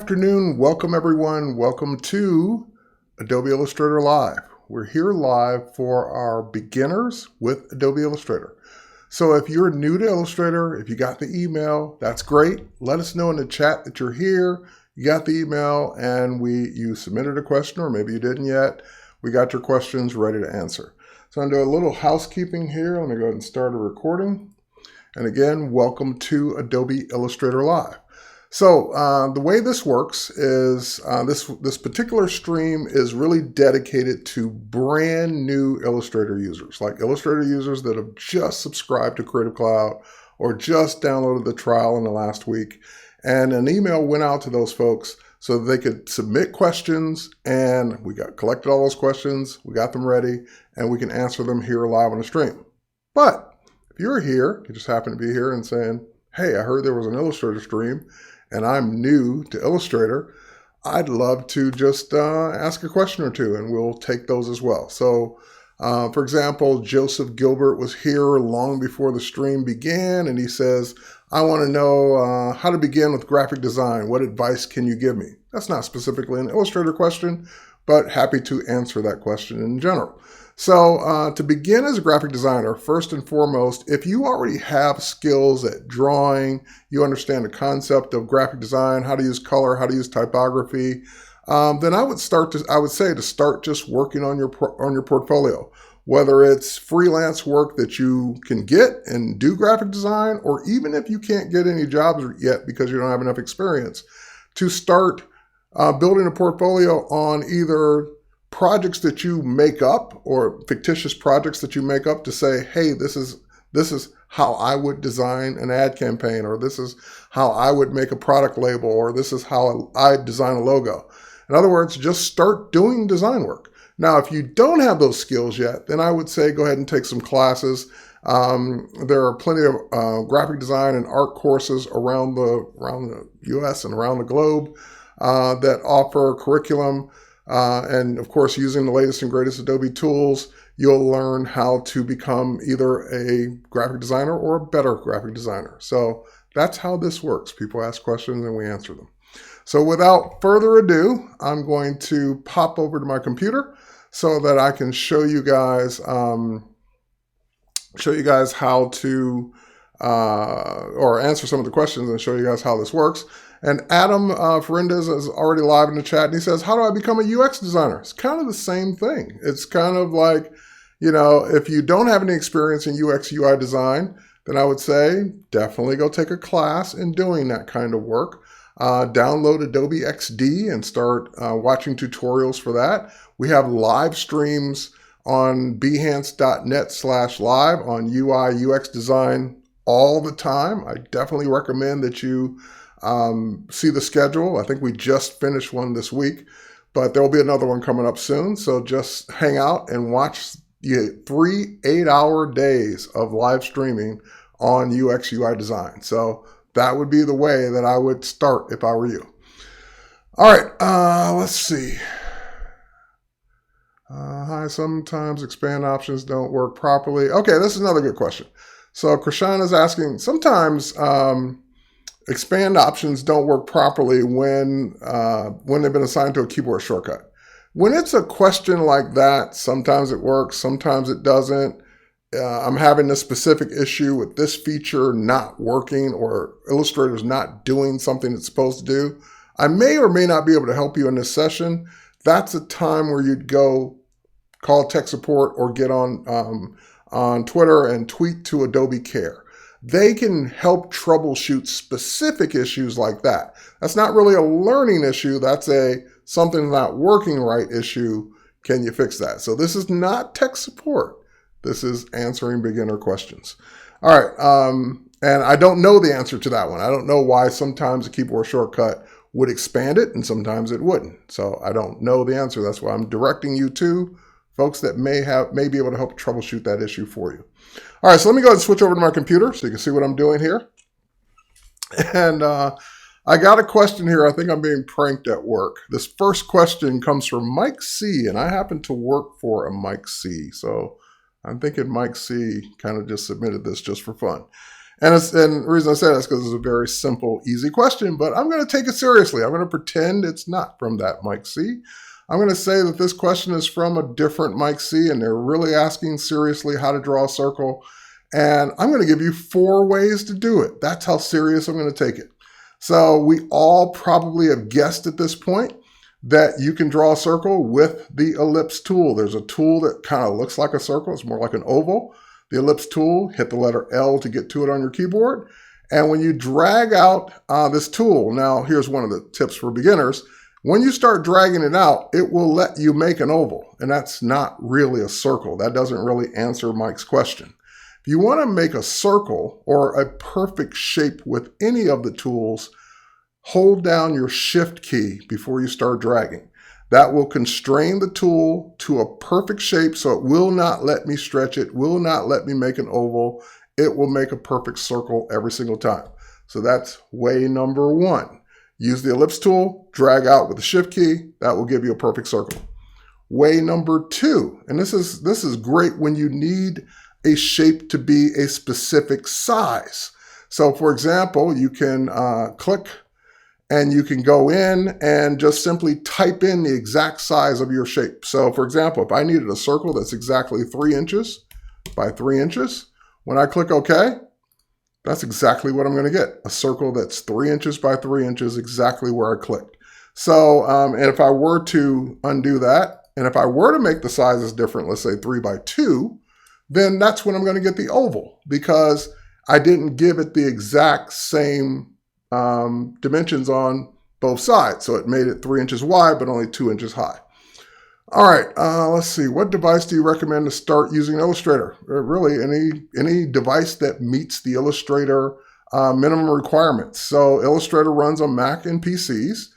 afternoon. Welcome everyone. Welcome to Adobe Illustrator Live. We're here live for our beginners with Adobe Illustrator. So if you're new to Illustrator, if you got the email, that's great. Let us know in the chat that you're here. You got the email and you submitted a question, or maybe you didn't yet. We got your questions ready to answer. So I'm going to do a little housekeeping here. Let me go ahead and start a recording. And again, welcome to Adobe Illustrator Live. So the way this works is this particular stream is really dedicated to brand new Illustrator users, like Illustrator users that have just subscribed to Creative Cloud or just downloaded the trial in the last week. And an email went out to those folks so that they could submit questions, and we collected all those questions, we got them ready, and we can answer them here live on the stream. But if you're here, you just happen to be here and saying, hey, I heard there was an Illustrator stream, and I'm new to Illustrator, I'd love to just ask a question or two, and we'll take those as well. So, for example, Joseph Gilbert was here long before the stream began, and he says, I want to know how to begin with graphic design. What advice can you give me? That's not specifically an Illustrator question, but happy to answer that question in general. So to begin as a graphic designer, first and foremost, if you already have skills at drawing, you understand the concept of graphic design, how to use color, how to use typography, then I would say to start just working on your portfolio, whether it's freelance work that you can get and do graphic design, or even if you can't get any jobs yet because you don't have enough experience, to start building a portfolio on either projects that you make up or fictitious projects that you make up to say, hey, this is how I would design an ad campaign, or this is how I would make a product label, or this is how I design a logo. In other words, just start doing design work. Now, if you don't have those skills yet, then I would say go ahead and take some classes. There are plenty of graphic design and art courses around the US and around the globe that offer curriculum. And of course, using the latest and greatest Adobe tools, you'll learn how to become either a graphic designer or a better graphic designer. So that's how this works. People ask questions and we answer them. So without further ado, I'm going to pop over to my computer so that I can show you guys how to or answer some of the questions and show you guys how this works. And Adam Ferendez is already live in the chat, and he says, how do I become a UX designer? It's kind of the same thing. It's kind of like, if you don't have any experience in UX UI design, then I would say definitely go take a class in doing that kind of work. Download Adobe XD and start watching tutorials for that. We have live streams on behance.net/live on UI UX design all the time. I definitely recommend that you see the schedule. I think we just finished one this week, but there will be another one coming up soon. So just hang out and watch 3 8-hour days of live streaming on UX UI design. So that would be the way that I would start if I were you. All right, let's see. Hi, sometimes expand options don't work properly. Okay, this is another good question. So Krishan is asking, sometimes expand options don't work properly when they've been assigned to a keyboard shortcut. When it's a question like that, sometimes it works, sometimes it doesn't. I'm having this specific issue with this feature not working, or Illustrator's not doing something it's supposed to do. I may or may not be able to help you in this session. That's a time where you'd go call tech support or get on Twitter and tweet to Adobe Care. They can help troubleshoot specific issues like that. That's not really a learning issue. That's something not working right issue. Can you fix that? So this is not tech support. This is answering beginner questions. All right. And I don't know the answer to that one. I don't know why sometimes a keyboard shortcut would expand it and sometimes it wouldn't. So I don't know the answer. That's why I'm directing you to folks that may be able to help troubleshoot that issue for you. All right, so let me go ahead and switch over to my computer so you can see what I'm doing here. And I got a question here. I think I'm being pranked at work. This first question comes from Mike C, and I happen to work for a Mike C. So I'm thinking Mike C kind of just submitted this just for fun. And the reason I say that is because it's a very simple, easy question, but I'm going to take it seriously. I'm going to pretend it's not from that Mike C. I'm going to say that this question is from a different Mike C, and they're really asking seriously how to draw a circle. And I'm going to give you 4 ways to do it. That's how serious I'm going to take it. So we all probably have guessed at this point that you can draw a circle with the ellipse tool. There's a tool that kind of looks like a circle. It's more like an oval. The ellipse tool, hit the letter L to get to it on your keyboard. And when you drag out this tool, now here's one of the tips for beginners. When you start dragging it out, it will let you make an oval. And that's not really a circle. That doesn't really answer Mike's question. If you want to make a circle or a perfect shape with any of the tools, hold down your Shift key before you start dragging. That will constrain the tool to a perfect shape, so it will not let me stretch it, will not let me make an oval. It will make a perfect circle every single time. So that's way number 1. Use the ellipse tool, drag out with the Shift key. That will give you a perfect circle. Way number 2, and this is great when you need a shape to be a specific size. So for example, you can click and you can go in and just simply type in the exact size of your shape. So for example, if I needed a circle that's exactly 3 inches by 3 inches, when I click OK, that's exactly what I'm going to get. A circle that's 3 inches by 3 inches, exactly where I clicked. So, and if I were to undo that, and if I were to make the sizes different, let's say 3 by 2, then that's when I'm going to get the oval, because I didn't give it the exact same dimensions on both sides. So it made it 3 inches wide, but only 2 inches high. All right, let's see. What device do you recommend to start using Illustrator? Really, any device that meets the Illustrator minimum requirements. So Illustrator runs on Mac and PCs.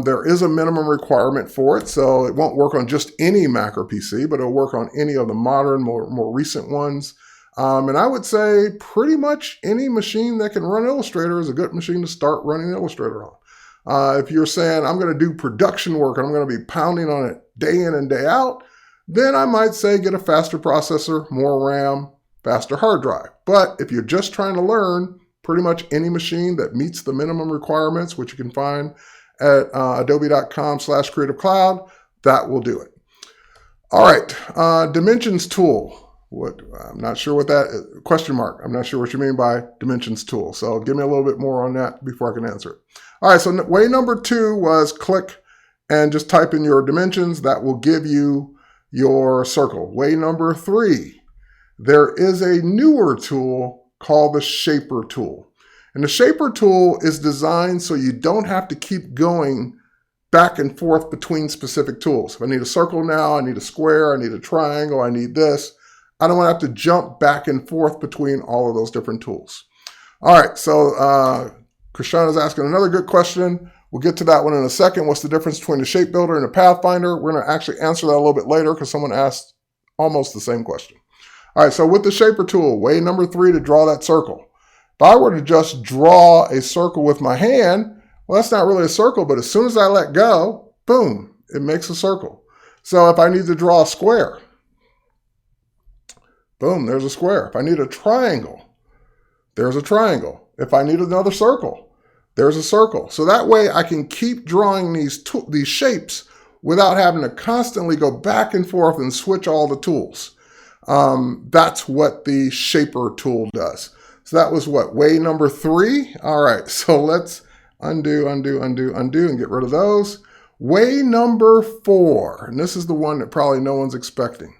There is a minimum requirement for it, so it won't work on just any Mac or PC, but it'll work on any of the modern, more recent ones. And I would say pretty much any machine that can run Illustrator is a good machine to start running Illustrator on. If you're saying, I'm going to do production work and I'm going to be pounding on it day in and day out, then I might say get a faster processor, more RAM, faster hard drive. But if you're just trying to learn, pretty much any machine that meets the minimum requirements, which you can find at adobe.com/creative cloud, that will do it. All right, dimensions tool. I'm not sure what that is, question mark. I'm not sure what you mean by dimensions tool. So give me a little bit more on that before I can answer it. All right, so way number 2 was click and just type in your dimensions. That will give you your circle. Way number 3, there is a newer tool called the Shaper tool. And the Shaper tool is designed so you don't have to keep going back and forth between specific tools. If I need a circle now, I need a square, I need a triangle, I need this. I don't want to have to jump back and forth between all of those different tools. All right, so Krishana's asking another good question. We'll get to that one in a second. What's the difference between the Shape Builder and the Pathfinder? We're going to actually answer that a little bit later because someone asked almost the same question. All right, so with the Shaper tool, way number 3 to draw that circle. If I were to just draw a circle with my hand, well, that's not really a circle, but as soon as I let go, boom, it makes a circle. So if I need to draw a square, boom, there's a square. If I need a triangle, there's a triangle. If I need another circle, there's a circle. So that way I can keep drawing these shapes without having to constantly go back and forth and switch all the tools. That's what the Shaper tool does. So that was what, way number 3? All right, so let's undo, and get rid of those. Way number 4, and this is the one that probably no one's expecting.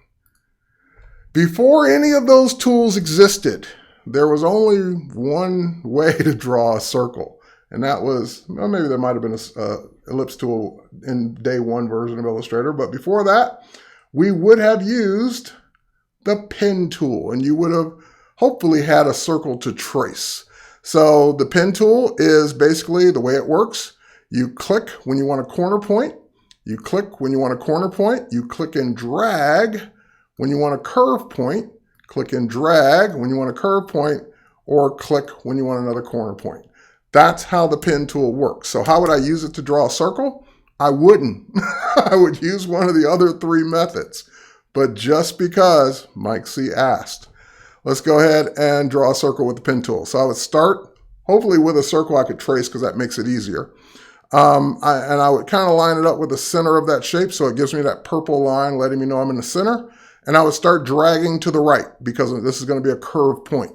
Before any of those tools existed, there was only one way to draw a circle. And that was, well, maybe there might have been an ellipse tool in day 1 version of Illustrator, but before that, we would have used the pen tool, and you would have hopefully had a circle to trace. So the pen tool is basically the way it works. You click when you want a corner point, you click when you want a corner point, you click and drag when you want a curve point, click and drag when you want a curve point, or click when you want another corner point. That's how the pen tool works. So how would I use it to draw a circle? I wouldn't. I would use one of the other 3 methods. But just because Mike C asked. let's go ahead and draw a circle with the pen tool. So I would start, hopefully with a circle I could trace because that makes it easier. And I would kind of line it up with the center of that shape so it gives me that purple line letting me know I'm in the center. And I would start dragging to the right because this is going to be a curved point.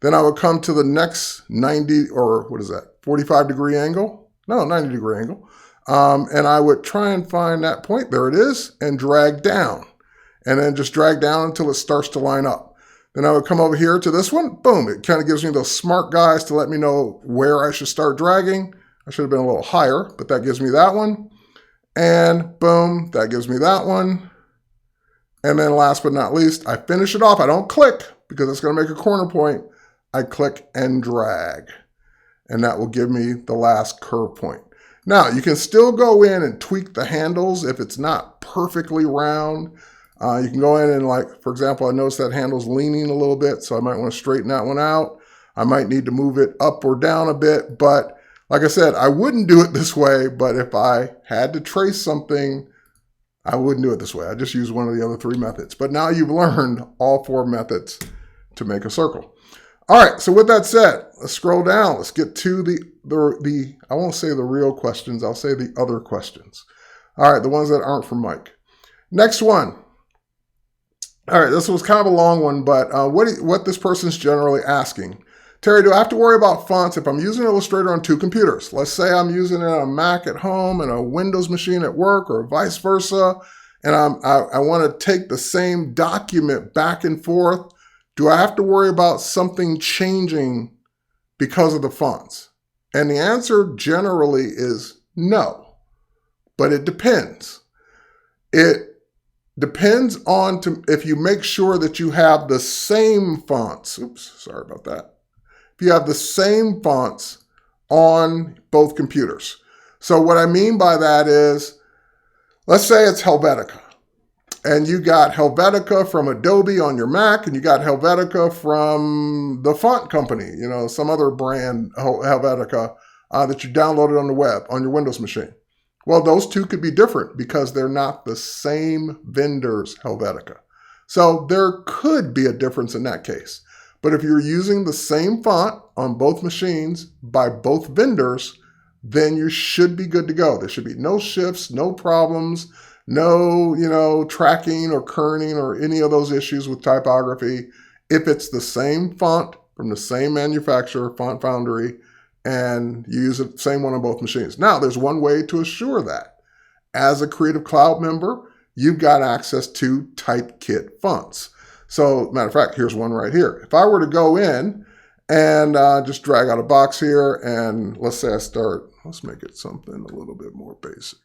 Then I would come to the next 90, or what is that, 45 degree angle? No, 90 degree angle. And I would try and find that point, there it is, and drag down. And then just drag down until it starts to line up. Then I would come over here to this one, boom, it kind of gives me those smart guys to let me know where I should start dragging. I should have been a little higher, but that gives me that one. And boom, that gives me that one. And then last but not least, I finish it off. I don't click because it's going to make a corner point. I click and drag. And that will give me the last curve point. Now, you can still go in and tweak the handles if it's not perfectly round. You can go in and, like, for example, I noticed that handle's leaning a little bit, so I might want to straighten that one out. I might need to move it up or down a bit, but like I said, I wouldn't do it this way, but if I had to trace something, I wouldn't do it this way. I just use one of the other three methods. But now you've learned all four methods to make a circle. All right, so with that said, let's scroll down. Let's get to the I won't say the real questions, I'll say the other questions. All right, the ones that aren't from Mike. Next one. All right, this was kind of a long one, but what this person's generally asking. Terry, do I have to worry about fonts if I'm using Illustrator on two computers? Let's say I'm using it on a Mac at home and a Windows machine at work, or vice versa, and I want to take the same document back and forth. Do I have to worry about something changing because of the fonts? And the answer generally is no, but it depends. It depends on if you make sure that you have the same fonts. Oops, sorry about that. If you have the same fonts on both computers. So what I mean by that is, let's say it's Helvetica, and you got Helvetica from Adobe on your Mac, and you got Helvetica from the font company, some other brand, Helvetica, that you downloaded on the web, on your Windows machine. Well, those two could be different because they're not the same vendor's Helvetica. So there could be a difference in that case. But if you're using the same font on both machines by both vendors, then you should be good to go. There should be no shifts, no problems, no, tracking or kerning or any of those issues with typography. If it's the same font from the same manufacturer, Font Foundry, and you use the same one on both machines. Now, there's one way to assure that. As a Creative Cloud member, you've got access to Typekit fonts. So, matter of fact, here's one right here. If I were to go in and just drag out a box here, and let's say let's make it something a little bit more basic.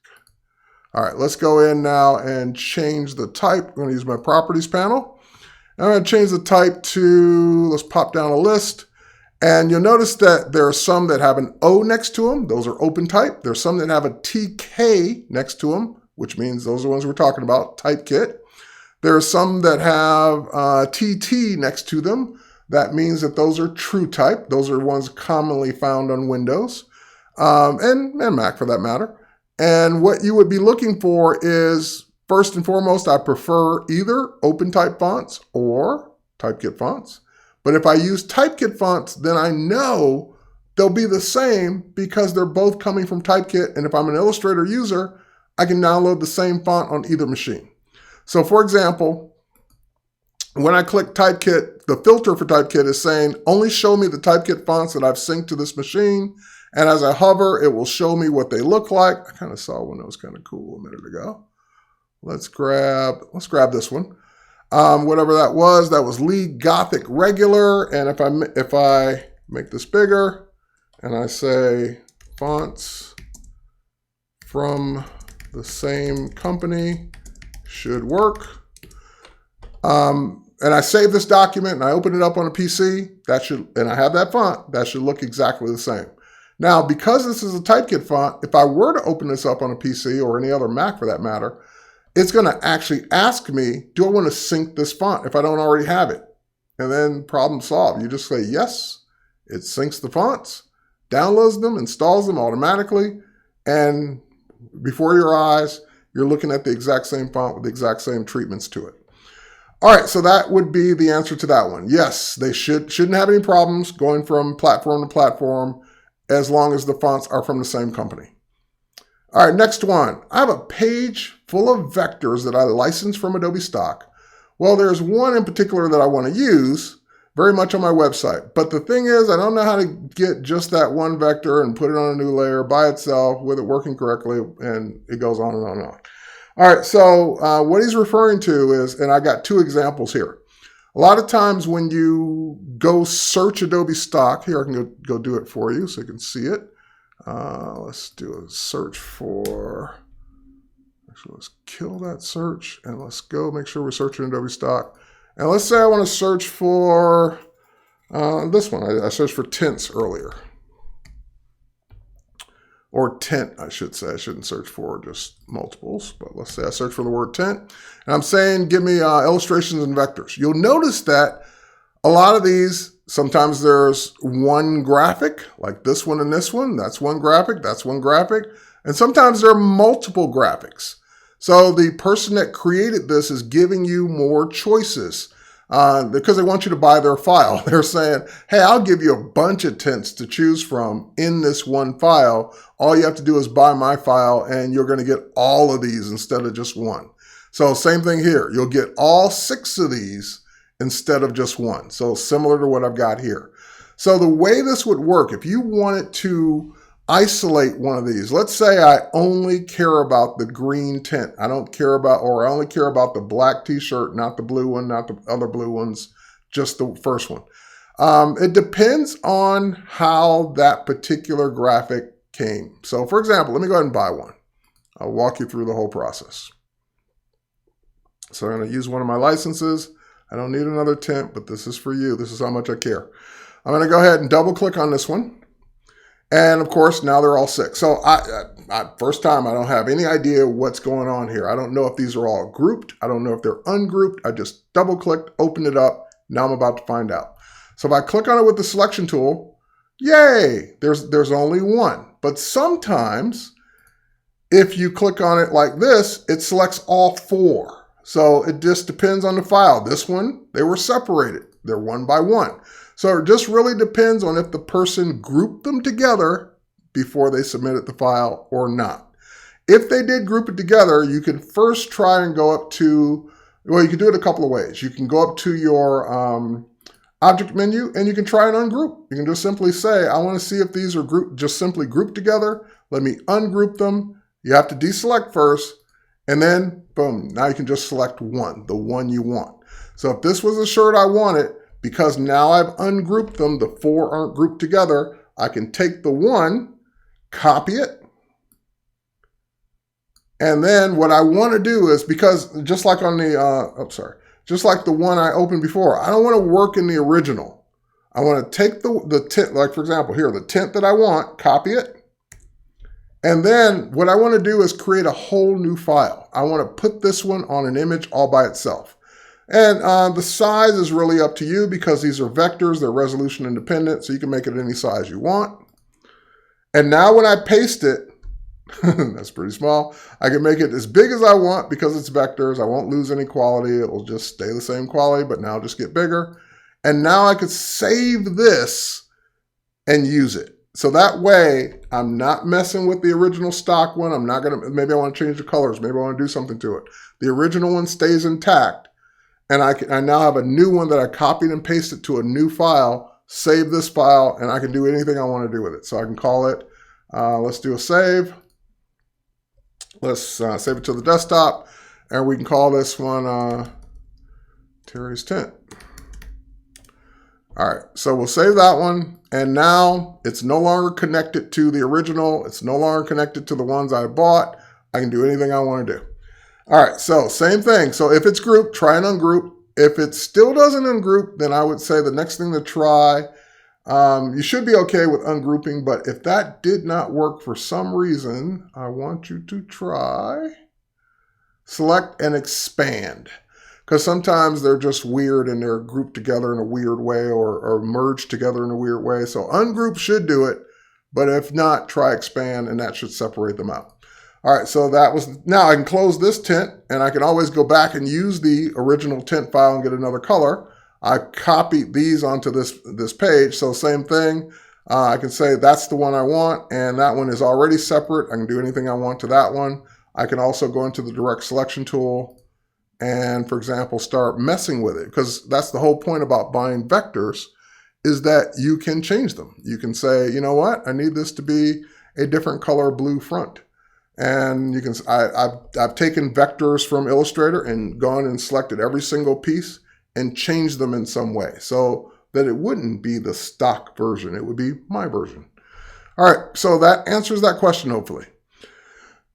All right, let's go in now and change the type. I'm going to use my properties panel. I'm going to change the type to, let's pop down a list. And you'll notice that there are some that have an O next to them. Those are open type. There's some that have a TK next to them, which means those are the ones we're talking about, Typekit. There are some that have TT next to them. That means that those are true type. Those are ones commonly found on Windows and Mac for that matter. And what you would be looking for is, first and foremost, I prefer either open type fonts or Typekit fonts. But if I use Typekit fonts, then I know they'll be the same because they're both coming from Typekit. And if I'm an Illustrator user, I can download the same font on either machine. So for example, when I click Typekit, the filter for Typekit is saying, only show me the Typekit fonts that I've synced to this machine. And as I hover, it will show me what they look like. I kind of saw one that was kind of cool a minute ago. Let's grab this one. Whatever that was Lead Gothic Regular. And if I make this bigger and I say fonts from the same company should work. And I save this document and I open it up on a PC, and I have that font, that should look exactly the same. Now, because this is a Typekit font, if I were to open this up on a PC or any other Mac for that matter, it's going to actually ask me, do I want to sync this font if I don't already have it? And then problem solved. You just say yes, it syncs the fonts, downloads them, installs them automatically, and before your eyes, you're looking at the exact same font with the exact same treatments to it. All right, so that would be the answer to that one. Yes, they shouldn't have any problems going from platform to platform as long as the fonts are from the same company. All right, next one. I have a page full of vectors that I license from Adobe stock. Well, there's one in particular that I want to use very much on my website. But the thing is, I don't know how to get just that one vector and put it on a new layer by itself with it working correctly, and it goes on and on and on. All right, so what he's referring to is, and I got two examples here. A lot of times when you go search Adobe stock, here I can go do it for you so you can see it. Let's do a search for, actually let's kill that search and let's go make sure we're searching Adobe stock. And let's say I want to search for this one. I searched for tints earlier. Or tint, I should say. I shouldn't search for just multiples, but let's say I search for the word tint. And I'm saying, give me illustrations and vectors. You'll notice that a lot of these, sometimes there's one graphic, like this one and this one. That's one graphic, that's one graphic. And sometimes there are multiple graphics. So the person that created this is giving you more choices because they want you to buy their file. They're saying, hey, I'll give you a bunch of tints to choose from in this one file. All you have to do is buy my file and you're going to get all of these instead of just one. So same thing here. You'll get all 6 of these instead of just one. So similar to what I've got here. So the way this would work, if you wanted to isolate one of these, let's say I only care about the green tint. I don't care about, or I only care about the black t-shirt, not the blue one, not the other blue ones, just the first one. It depends on how that particular graphic came. So for example, let me go ahead and buy one. I'll walk you through the whole process. So I'm going to use one of my licenses. I don't need another tint, but this is for you. This is how much I care. I'm going to go ahead and double click on this one. And of course, now they're all 6. So first time, I don't have any idea what's going on here. I don't know if these are all grouped. I don't know if they're ungrouped. I just double clicked, opened it up. Now I'm about to find out. So if I click on it with the selection tool, yay, there's only one. But sometimes if you click on it like this, it selects all 4. So it just depends on the file. This one, they were separated. They're one by one. So it just really depends on if the person grouped them together before they submitted the file or not. If they did group it together, you can first try and go up to, well, you can do it a couple of ways. You can go up to your object menu and you can try and ungroup. You can just simply say, I want to see if these are just simply grouped together. Let me ungroup them. You have to deselect first and then boom, now you can just select one, the one you want. So if this was a shirt I wanted, because now I've ungrouped them, the 4 aren't grouped together, I can take the one, copy it, and then what I want to do is, because just like on the, just like the one I opened before, I don't want to work in the original. I want to take the tint, like for example here, the tint that I want, copy it, and then what I want to do is create a whole new file. I want to put this one on an image all by itself. And the size is really up to you because these are vectors, they're resolution independent, so you can make it any size you want. And now when I paste it, that's pretty small, I can make it as big as I want because it's vectors. I won't lose any quality. It will just stay the same quality, but now just get bigger. And now I could save this and use it. So that way, I'm not messing with the original stock one. I'm not going to, maybe I want to change the colors. Maybe I want to do something to it. The original one stays intact. And I now have a new one that I copied and pasted to a new file, save this file, and I can do anything I want to do with it. So I can call it, let's do a save. Let's save it to the desktop, and we can call this one Terry's Tint. All right, so we'll save that one, and now it's no longer connected to the original. It's no longer connected to the ones I bought. I can do anything I want to do. All right, so same thing. So if it's grouped, try and ungroup. If it still doesn't ungroup, then I would say the next thing to try, you should be okay with ungrouping, but if that did not work for some reason, I want you to try select and expand, because sometimes they're just weird and they're grouped together in a weird way or merged together in a weird way. So ungroup should do it, but if not, try expand and that should separate them out. All right, so that was, now I can close this tint and I can always go back and use the original tint file and get another color. I copied these onto this page, so same thing. I can say that's the one I want, and that one is already separate. I can do anything I want to that one. I can also go into the direct selection tool and, for example, start messing with it, because that's the whole point about buying vectors, is that you can change them. You can say, you know what, I need this to be a different color blue front. And you can, I've taken vectors from Illustrator and gone and selected every single piece and changed them in some way so that it wouldn't be the stock version. It would be my version. All right, so that answers that question, hopefully.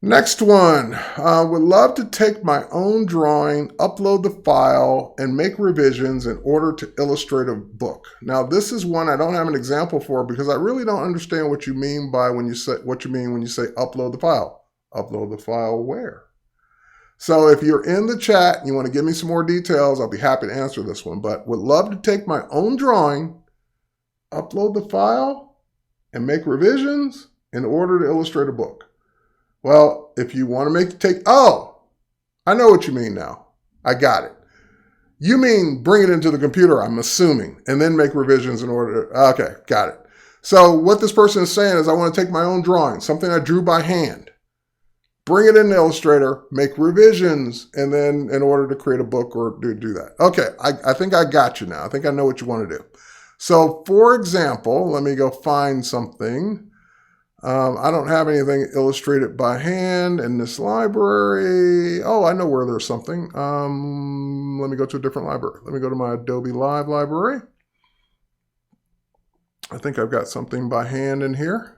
Next one, would love to take my own drawing, upload the file, and make revisions in order to illustrate a book. Now, this is one I don't have an example for because I really don't understand what you mean by when you say upload the file. Upload the file where? So if you're in the chat and you want to give me some more details, I'll be happy to answer this one, but would love to take my own drawing, upload the file, and make revisions in order to illustrate a book. Well, if you want to oh, I know what you mean now. I got it. You mean bring it into the computer, I'm assuming, and then make revisions in order to, okay, got it. So what this person is saying is I want to take my own drawing, something I drew by hand, bring it into Illustrator, make revisions, and then in order to create a book or do that. Okay, I think I got you now. I think I know what you want to do. So for example, let me go find something. I don't have anything illustrated by hand in this library. Oh, I know where there's something. Let me go to a different library. Let me go to my Adobe Live library. I think I've got something by hand in here.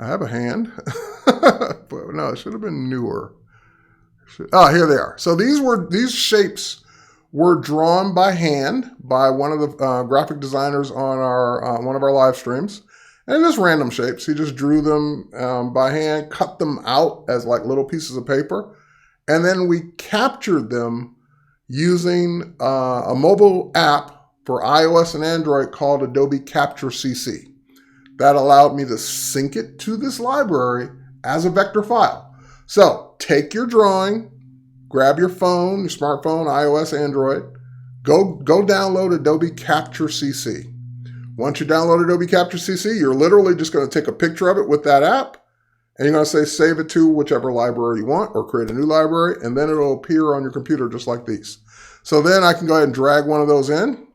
I have a hand. But no, it should have been newer. Oh, here they are. So these shapes were drawn by hand by one of the graphic designers on our one of our live streams. And just random shapes. He just drew them by hand, cut them out as like little pieces of paper. And then we captured them using a mobile app for iOS and Android called Adobe Capture CC. That allowed me to sync it to this library as a vector file. So take your drawing, grab your phone, your smartphone, iOS, Android, go download Adobe Capture CC. Once you download Adobe Capture CC, you're literally just going to take a picture of it with that app, and you're going to say save it to whichever library you want or create a new library, and then it'll appear on your computer just like these. So then I can go ahead and drag one of those in.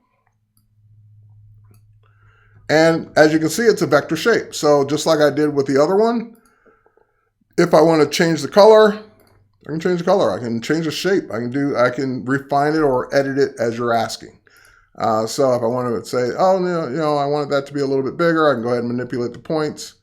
And as you can see, it's a vector shape. So just like I did with the other one, if I want to change the color, I can change the color. I can change the shape. I can refine it or edit it as you're asking. So if I want to say, oh, I wanted that to be a little bit bigger, I can go ahead and manipulate the points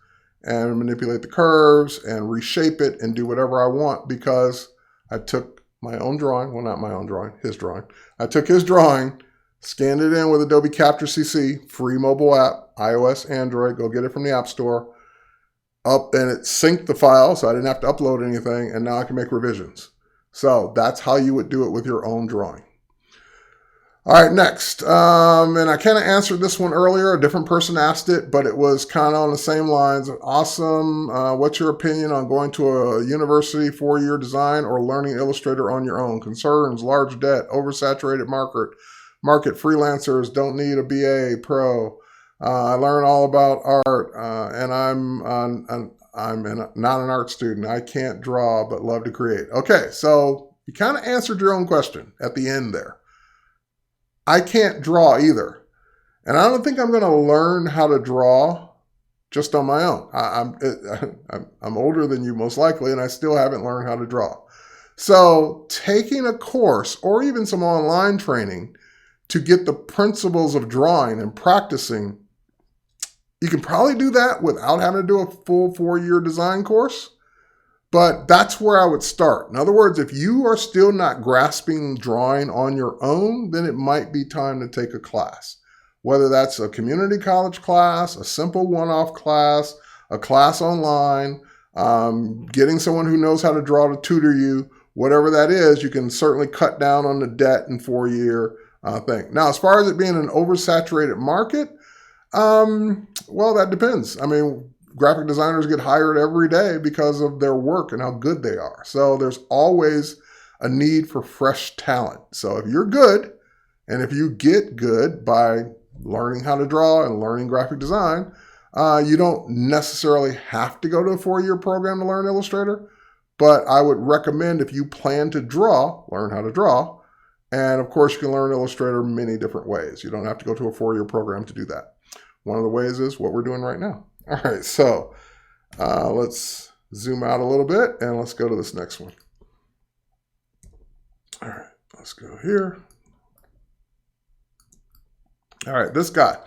and manipulate the curves and reshape it and do whatever I want because I took my own drawing. Well, not my own drawing, his drawing. I took his drawing, scanned it in with Adobe Capture CC, free mobile app, iOS, Android, go get it from the App Store. And it synced the file, so I didn't have to upload anything, and now I can make revisions. So that's how you would do it with your own drawing. All right, next. And I kind of answered this one earlier. A different person asked it, but it was kind of on the same lines. Awesome. What's your opinion on going to a university, 4-year design, or learning Illustrator on your own? Concerns, large debt, oversaturated market, freelancers, don't need a BA, pro. I learn all about art, and I'm not an art student. I can't draw, but love to create. Okay, so you kind of answered your own question at the end there. I can't draw either, and I don't think I'm going to learn how to draw just on my own. I'm older than you most likely, and I still haven't learned how to draw. So taking a course or even some online training to get the principles of drawing and practicing, you can probably do that without having to do a full 4-year design course, but that's where I would start. In other words, if you are still not grasping drawing on your own, then it might be time to take a class. Whether that's a community college class, a simple one-off class, a class online, getting someone who knows how to draw to tutor you, whatever that is, you can certainly cut down on the debt in 4-year thing. Now, as far as it being an oversaturated market, well, that depends. I mean, graphic designers get hired every day because of their work and how good they are. So there's always a need for fresh talent. So if you're good, and if you get good by learning how to draw and learning graphic design, you don't necessarily have to go to a 4-year program to learn Illustrator, but I would recommend if you plan to draw, learn how to draw. And of course, you can learn Illustrator many different ways. You don't have to go to a 4-year program to do that. One of the ways is what we're doing right now. All right, so let's zoom out a little bit and let's go to this next one. All right, let's go here. All right, this guy,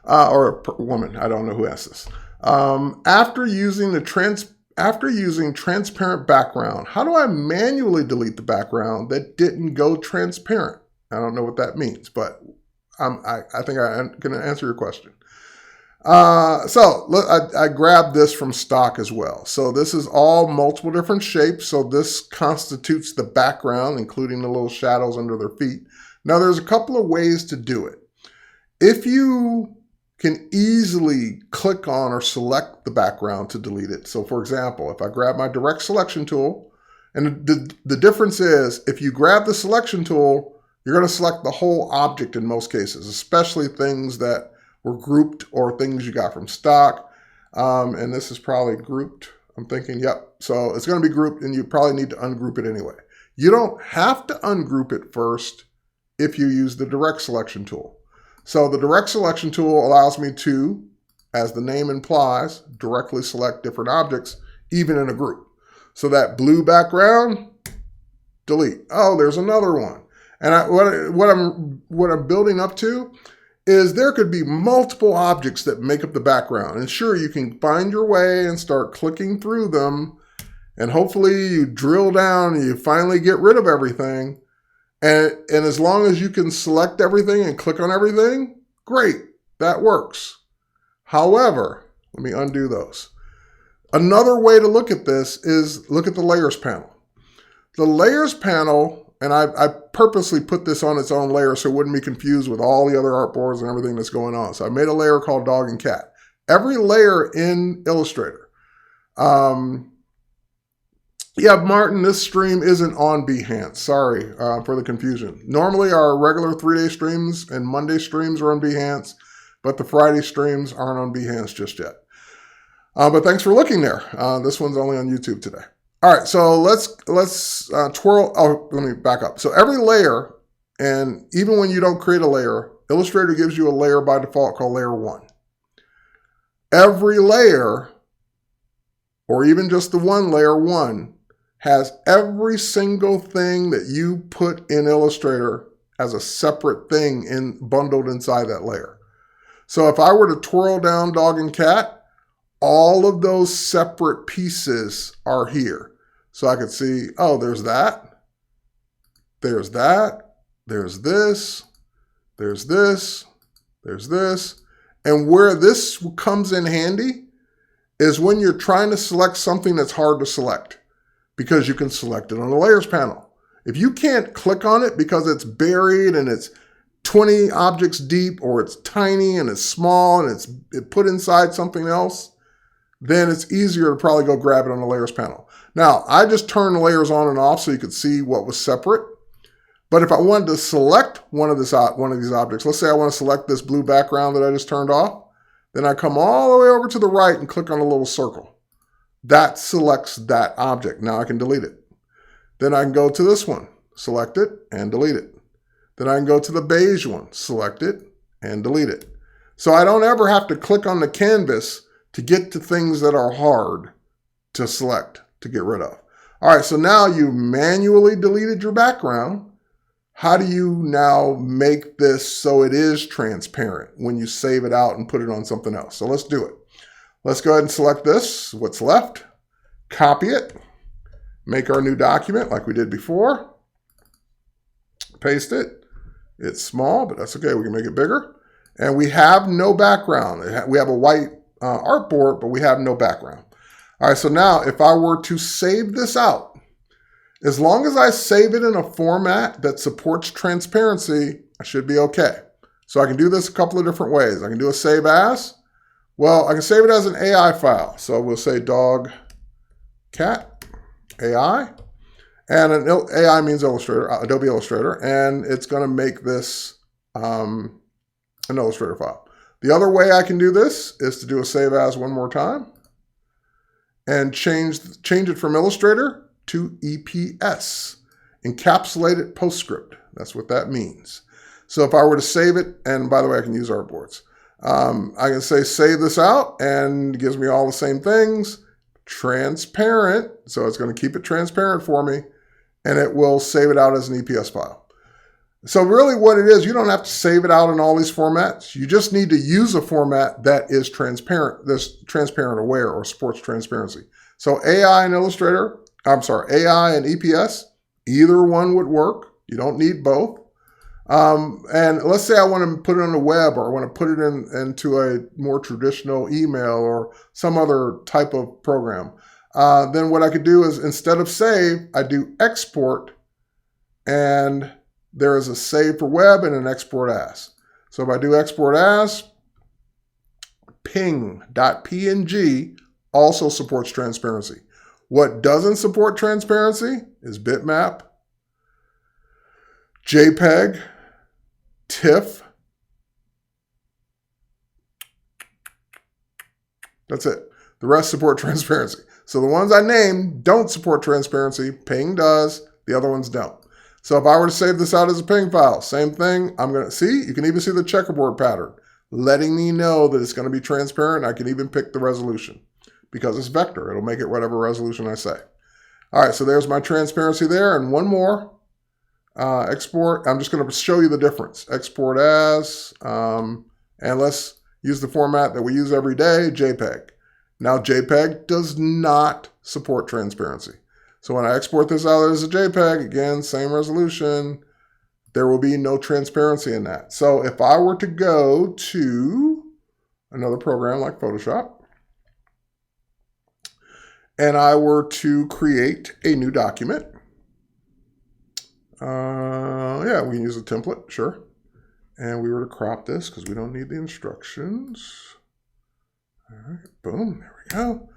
or a woman, I don't know who asked this. After using transparent background, how do I manually delete the background that didn't go transparent? I don't know what that means, but I think I'm going to answer your question. I grabbed this from stock as well. So this is all multiple different shapes. So this constitutes the background, including the little shadows under their feet. Now there's a couple of ways to do it. If you can easily click on or select the background to delete it. So for example, if I grab my direct selection tool, and the difference is if you grab the selection tool, you're going to select the whole object in most cases, especially things that were grouped or things you got from stock. And this is probably grouped. I'm thinking, yep. So it's going to be grouped and you probably need to ungroup it anyway. You don't have to ungroup it first if you use the direct selection tool. So the direct selection tool allows me to, as the name implies, directly select different objects, even in a group. So that blue background, delete. Oh, there's another one. And what I'm building up to is there could be multiple objects that make up the background. And sure, you can find your way and start clicking through them. And hopefully you drill down and you finally get rid of everything. And as long as you can select everything and click on everything, great, that works. However, let me undo those. Another way to look at this is look at the layers panel. The layers panel, and I purposely put this on its own layer so it wouldn't be confused with all the other artboards and everything that's going on. So I made a layer called dog and cat. Every layer in Illustrator. Yeah, Martin, this stream isn't on Behance. Sorry for the confusion. Normally our regular 3-day streams and Monday streams are on Behance, but the Friday streams aren't on Behance just yet. But thanks for looking there. This one's only on YouTube today. All right, so let's twirl. Oh, let me back up. So every layer, and even when you don't create a layer, Illustrator gives you a layer by default called layer 1. Every layer, or even just the one layer 1, has every single thing that you put in Illustrator as a separate thing bundled inside that layer. So if I were to twirl down dog and cat, all of those separate pieces are here. So I could see, oh, there's that, there's that, there's this, there's this, there's this. And where this comes in handy is when you're trying to select something that's hard to select, because you can select it on the layers panel. If you can't click on it because it's buried and it's 20 objects deep, or it's tiny and it's small and it's put inside something else, then it's easier to probably go grab it on the layers panel. Now, I just turned the layers on and off so you could see what was separate. But if I wanted to select one of these objects, let's say I want to select this blue background that I just turned off, then I come all the way over to the right and click on a little circle. That selects that object. Now I can delete it. Then I can go to this one, select it and delete it. Then I can go to the beige one, select it and delete it. So I don't ever have to click on the canvas to get to things that are hard to select, to get rid of. All right, so now you manually deleted your background. How do you now make this so it is transparent when you save it out and put it on something else? So let's do it. Let's go ahead and select this, what's left, copy it, make our new document like we did before, paste it. It's small, but that's okay, we can make it bigger. And we have no background. We have a white artboard, but we have no background. All right, so now if I were to save this out, as long as I save it in a format that supports transparency, I should be okay. So I can do this a couple of different ways. I can do a save as, Well, I can save it as an AI file. So we'll say dog, cat, AI. And an AI means Illustrator, Adobe Illustrator. And it's going to make this an Illustrator file. The other way I can do this is to do a save as one more time and change it from Illustrator to EPS, encapsulated PostScript. That's what that means. So if I were to save it, and by the way, I can use artboards. I can say save this out, and it gives me all the same things. Transparent, so it's going to keep it transparent for me, and it will save it out as an EPS file. So really what it is, you don't have to save it out in all these formats. You just need to use a format that is transparent, this transparent aware or supports transparency. So AI and AI and EPS, either one would work. You don't need both. And let's say I want to put it on the web, or I want to put it into a more traditional email or some other type of program. Then what I could do is, instead of save, I do export, and there is a save for web and an export as. So if I do export as, ping.png also supports transparency. What doesn't support transparency is bitmap, JPEG, TIFF. That's it. The rest support transparency. So the ones I named don't support transparency. Ping does. The other ones don't. So if I were to save this out as a ping file, same thing. I'm going to see, you can even see the checkerboard pattern, letting me know that it's going to be transparent. I can even pick the resolution because it's vector. It'll make it whatever resolution I say. All right, so there's my transparency there. And one more. Export, I'm just going to show you the difference. Export as, and let's use the format that we use every day, JPEG. Now JPEG does not support transparency. So when I export this out as a JPEG, again, same resolution, there will be no transparency in that. So if I were to go to another program like Photoshop, and I were to create a new document, yeah, we can use a template, sure. And we were to crop this because we don't need the instructions. All right, boom, there we go.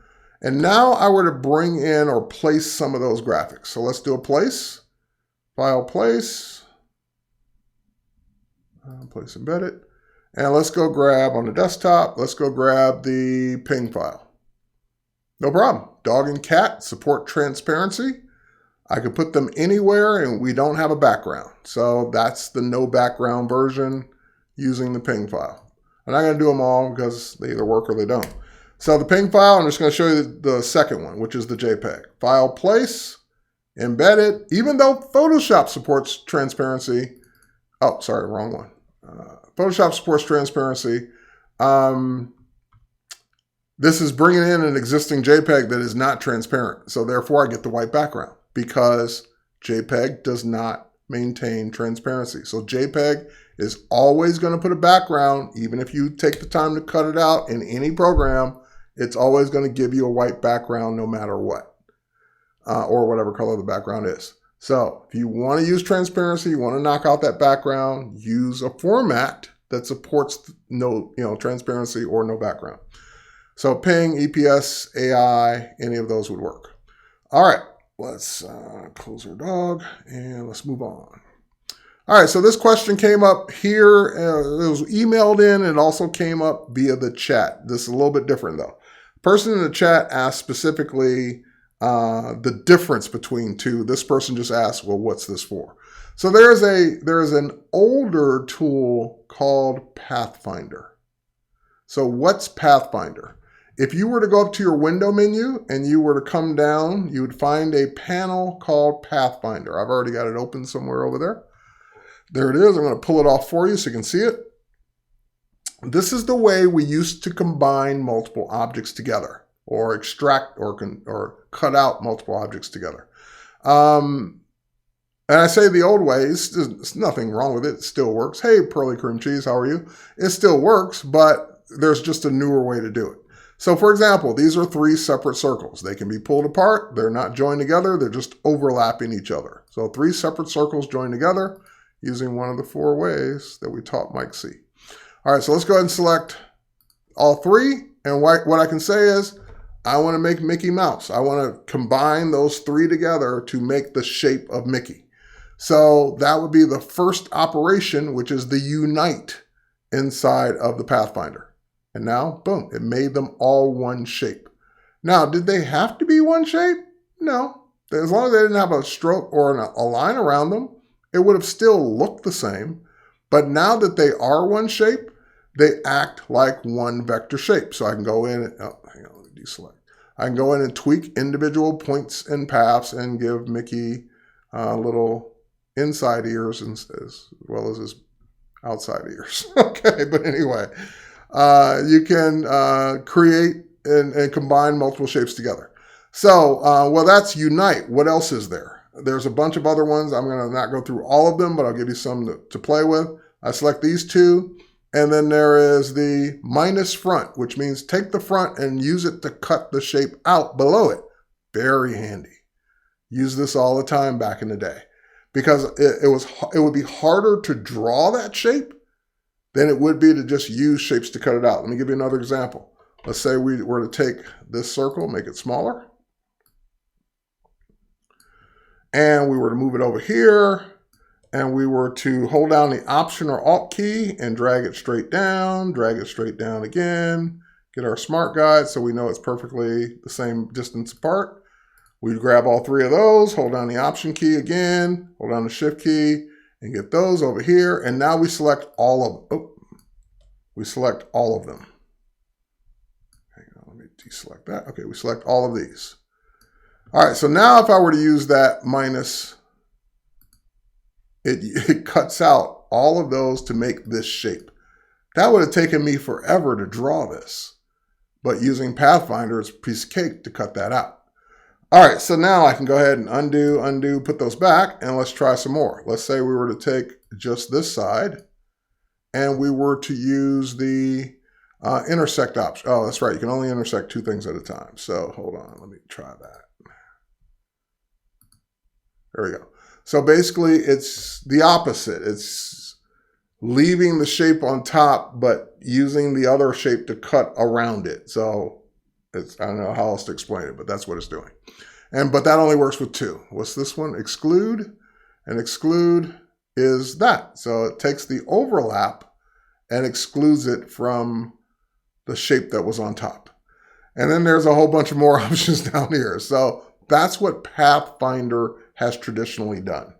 And now I were to bring in or place some of those graphics. So let's do a place, file place, place embedded. And let's go grab on the desktop, let's go grab the ping file. No problem. Dog and cat support transparency. I could put them anywhere and we don't have a background. So that's the no background version using the ping file. I'm not going to do them all because they either work or they don't. So the ping file, I'm just going to show you the second one, which is the JPEG. File place, embed it. Even though Photoshop supports transparency. Oh, sorry, wrong one. Photoshop supports transparency. This is bringing in an existing JPEG that is not transparent. So therefore I get the white background, because JPEG does not maintain transparency. So JPEG is always going to put a background, even if you take the time to cut it out in any program, it's always going to give you a white background no matter what, or whatever color the background is. So if you want to use transparency, you want to knock out that background, use a format that supports no, transparency or no background. So ping, EPS, AI, any of those would work. All right. Let's close our dog and let's move on. All right, so this question came up here. It was emailed in and it also came up via the chat. This is a little bit different though. The person in the chat asked specifically the difference between two. This person just asked, well, what's this for? So there is an older tool called Pathfinder. So what's Pathfinder? If you were to go up to your window menu and you were to come down, you would find a panel called Pathfinder. I've already got it open somewhere over there. There it is. I'm going to pull it off for you so you can see it. This is the way we used to combine multiple objects together, or extract or cut out multiple objects together. And I say the old way, there's nothing wrong with it. It still works. Hey, Pearly Cream Cheese, how are you? It still works, but there's just a newer way to do it. So for example, these are three separate circles. They can be pulled apart. They're not joined together. They're just overlapping each other. So three separate circles joined together using one of the four ways that we taught Mike C. All right, so let's go ahead and select all three. And what I can say is, I want to make Mickey Mouse. I want to combine those three together to make the shape of Mickey. So that would be the first operation, which is the unite inside of the Pathfinder. And now, boom, it made them all one shape. Now, did they have to be one shape? No. As long as they didn't have a stroke or a line around them, it would have still looked the same. But now that they are one shape, they act like one vector shape. So I can go in and, oh, hang on, let me deselect. I can go in and tweak individual points and paths and give Mickey little inside ears as well as his outside ears. Okay, but anyway, you can create and combine multiple shapes together. So, well, that's unite. What else is there? There's a bunch of other ones. I'm going to not go through all of them, but I'll give you some to play with. I select these two. And then there is the minus front, which means take the front and use it to cut the shape out below it. Very handy. Use this all the time back in the day because it would be harder to draw that shape than it would be to just use shapes to cut it out. Let me give you another example. Let's say we were to take this circle, make it smaller. And we were to move it over here. And we were to hold down the Option or Alt key and drag it straight down again, get our smart guide so we know it's perfectly the same distance apart. We'd grab all three of those, hold down the Option key again, hold down the Shift key, and get those over here. And now we select all of them. Oh, we select all of them. Hang on, let me deselect that. Okay, we select all of these. All right, so now if I were to use that minus, it cuts out all of those to make this shape. That would have taken me forever to draw this, but using Pathfinder, it's a piece of cake to cut that out. All right, so now I can go ahead and undo, put those back, and let's try some more. Let's say we were to take just this side, and we were to use the intersect option. Oh, that's right, you can only intersect two things at a time. So hold on, let me try that. There we go. So basically, it's the opposite. It's leaving the shape on top, but using the other shape to cut around it. So it's, I don't know how else to explain it, but that's what it's doing. But that only works with two. What's this one? Exclude. And exclude is that. So it takes the overlap and excludes it from the shape that was on top. And then there's a whole bunch of more options down here. So that's what Pathfinder has traditionally done.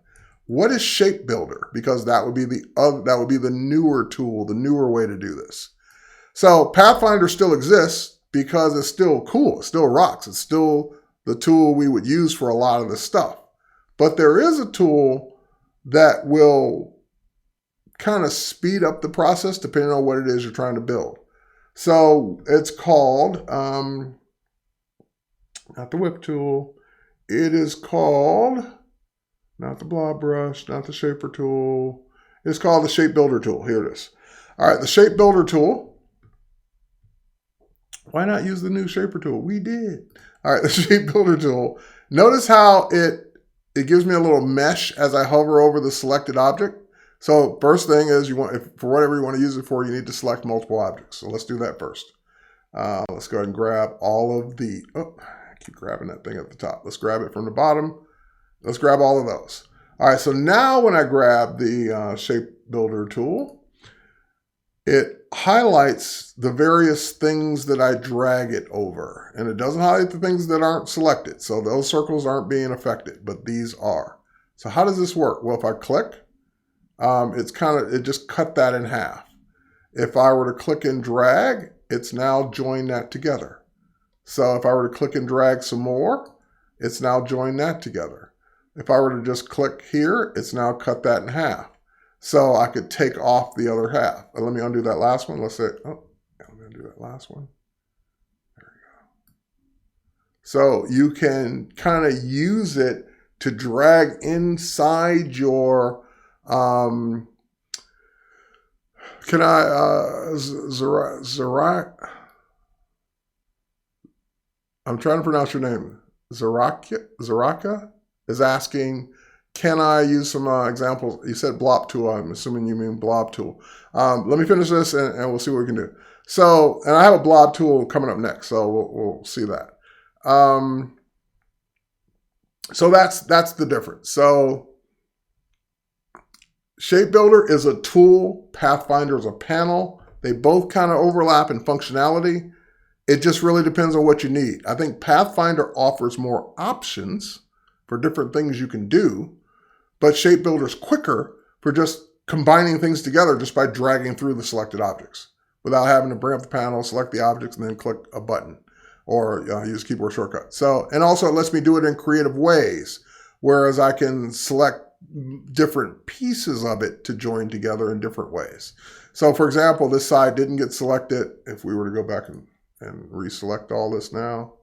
What is Shape Builder? Because that would be the newer tool, the newer way to do this. So Pathfinder still exists because it's still cool. It still rocks. It's still the tool we would use for a lot of this stuff. But there is a tool that will kind of speed up the process depending on what it is you're trying to build. So it's called, not the whip tool, it is called, not the blob brush, not the shaper tool, it's called the Shape Builder tool. Here it is. All right, the Shape Builder tool. Why not use the new shaper tool? We did. All right, the Shape Builder tool. Notice how it gives me a little mesh as I hover over the selected object. So first thing is for whatever you want to use it for, you need to select multiple objects. So let's do that first. Let's go ahead and grab all of the, oh, I keep grabbing that thing at the top. Let's grab it from the bottom. Let's grab all of those. All right, so now when I grab the Shape Builder tool, it highlights the various things that I drag it over. And it doesn't highlight the things that aren't selected. So those circles aren't being affected, but these are. So how does this work? Well, if I click, it just cut that in half. If I were to click and drag, it's now joined that together. So if I were to click and drag some more, it's now joined that together. If I were to just click here, it's now cut that in half. So I could take off the other half. Let me undo that last one. Let's say, oh, let me undo that last one. There we go. So you can kind of use it to drag inside your, I'm trying to pronounce your name. Zaraka is asking, can I use some examples? You said blob tool. I'm assuming you mean blob tool. Let me finish this and we'll see what we can do. So, and I have a blob tool coming up next, so we'll see that. So that's the difference. So Shape Builder is a tool, Pathfinder is a panel. They both kind of overlap in functionality. It just really depends on what you need. I think Pathfinder offers more options for different things you can do, but Shape Builder is quicker for just combining things together just by dragging through the selected objects without having to bring up the panel, select the objects, and then click a button or use keyboard shortcut. So, and also it lets me do it in creative ways, whereas I can select different pieces of it to join together in different ways. So for example, this side didn't get selected. If we were to go back and reselect all this now,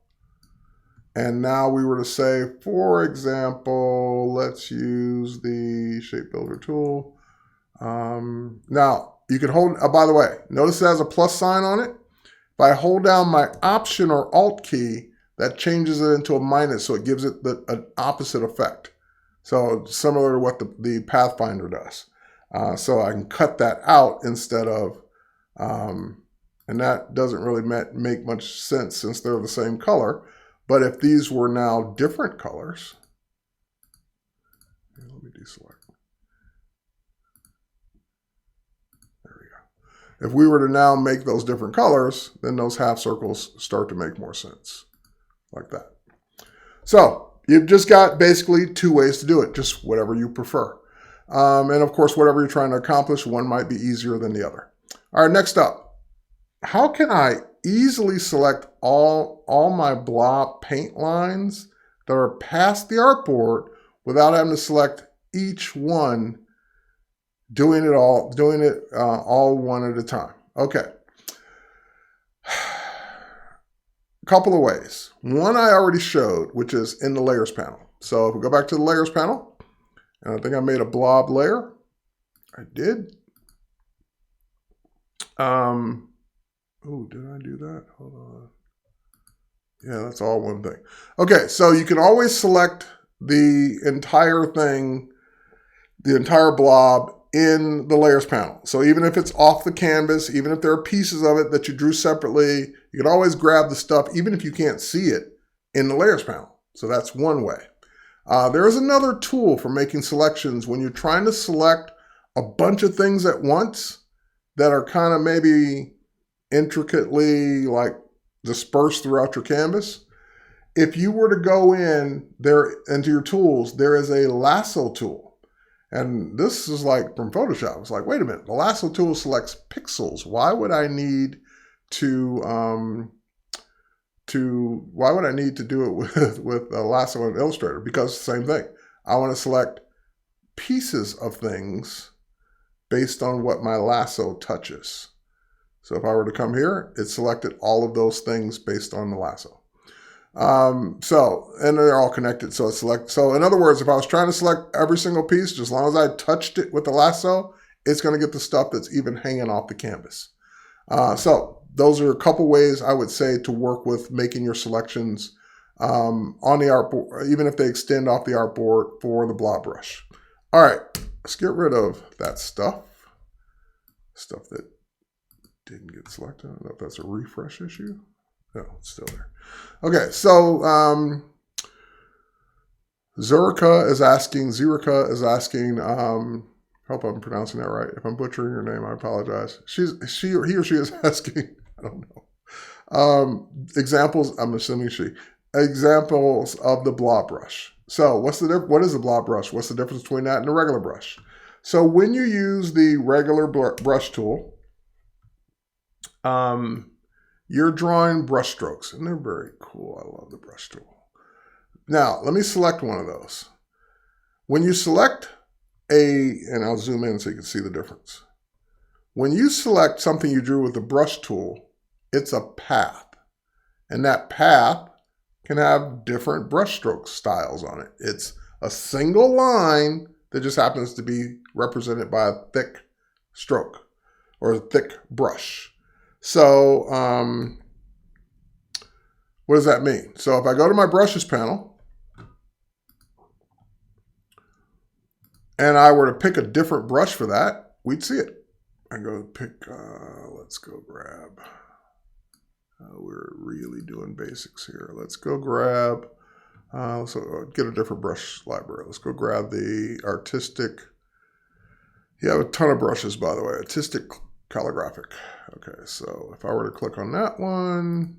and now we were to say, for example, let's use the Shape Builder tool. Now you can hold, by the way, notice it has a plus sign on it. If I hold down my Option or Alt key, that changes it into a minus, so it gives it an opposite effect. So similar to what the Pathfinder does. So I can cut that out instead of, and that doesn't really make much sense since they're the same color. But if these were now different colors, let me deselect. There we go. If we were to now make those different colors, then those half circles start to make more sense, like that. So you've just got basically two ways to do it, just whatever you prefer. And of course, whatever you're trying to accomplish, one might be easier than the other. All right, next up, how can I easily select all my blob paint lines that are past the artboard without having to select each one, doing it all one at a time? Okay. A couple of ways. One I already showed, which is in the layers panel. So if we go back to the layers panel, and I think I made a blob layer. I did. Oh, did I do that? Hold on. Yeah, that's all one thing. Okay, so you can always select the entire thing, the entire blob in the layers panel. So even if it's off the canvas, even if there are pieces of it that you drew separately, you can always grab the stuff, even if you can't see it, in the layers panel. So that's one way. There is another tool for making selections when you're trying to select a bunch of things at once that are kind of maybe intricately like dispersed throughout your canvas. If you were to go in there into your tools, there is a lasso tool. And this is like from Photoshop. It's like, wait a minute, the lasso tool selects pixels. Why would I need to do it with a lasso and Illustrator? Because same thing. I want to select pieces of things based on what my lasso touches. So if I were to come here, it selected all of those things based on the lasso. And they're all connected. So so in other words, if I was trying to select every single piece, just as long as I touched it with the lasso, it's going to get the stuff that's even hanging off the canvas. So those are a couple ways I would say to work with making your selections on the artboard, even if they extend off the artboard for the blob brush. All right, let's get rid of that stuff that didn't get selected. I don't know if that's a refresh issue. No, it's still there. Okay, so Zerika is asking, hope I'm pronouncing that right. If I'm butchering your name, I apologize. He or she is asking, I don't know. Examples, I'm assuming examples of the blob brush. So what is the blob brush? What's the difference between that and the regular brush? So when you use the regular brush tool, you're drawing brush strokes, and they're very cool. I love the brush tool. Now, let me select one of those. When you select and I'll zoom in so you can see the difference. When you select something you drew with the brush tool, it's a path. And that path can have different brush stroke styles on it. It's a single line that just happens to be represented by a thick stroke or a thick brush. So what does that mean? So if I go to my brushes panel and I were to pick a different brush for that, we'd see it. I go pick, let's go grab, we're really doing basics here. Let's go grab, let's get a different brush library. Let's go grab the artistic. You have a ton of brushes, by the way. Artistic calligraphic. Okay, so if I were to click on that one,